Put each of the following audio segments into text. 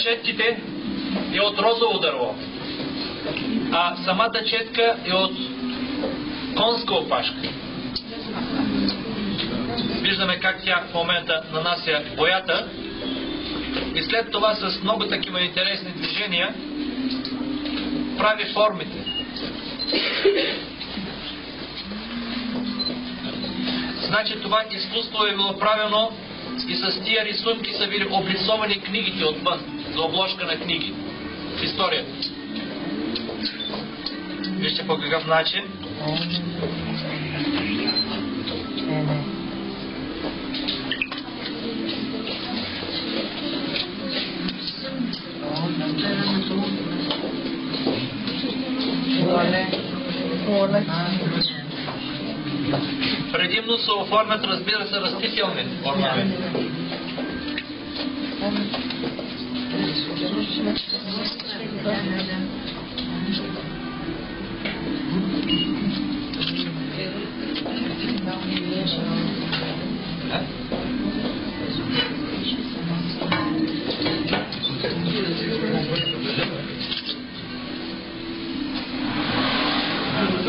четките е от розово дърво, а самата четка е от конска опашка. Виждаме как тя в момента нанася боята и след това с много такива интересни движения прави формите. Значи това изкуство е било правено и с тия рисунки са били обрисовани книгите отвън, за обложка на книги в историята. Вижте по какъв начин. Предимно се оформят, разбира се, растителни орнаменти.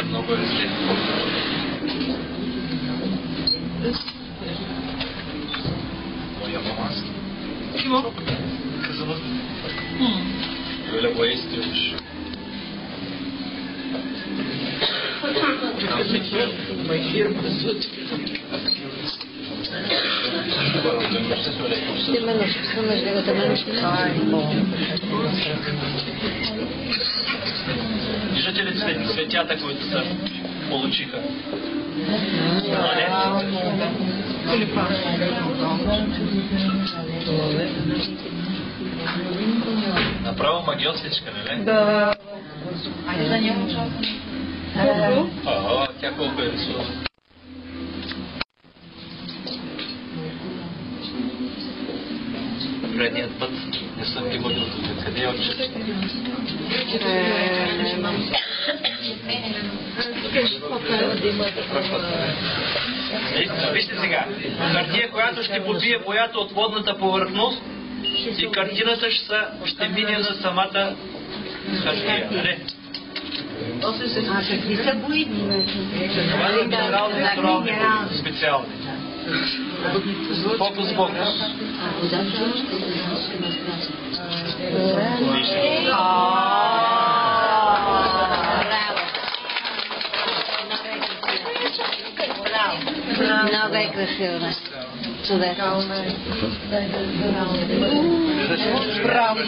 Много е след. Моя мама. Има? Казано. Böyle boya istiyormuş. Виждате ли цветята, които се получиха? Направо магиосвичка, нали? Да. Айде да няма участвам. Тя колко е рисува. Предният път не съм ги водил тук. Къде е отчет? Вижте сега. Хартия, която ще побие боята от водната повърхност и картината ще мине на самата хартия. Какви са бои? Това са минерални, натурални бои. Специални. Фокус. Много е красиво. Чудесно. Браво.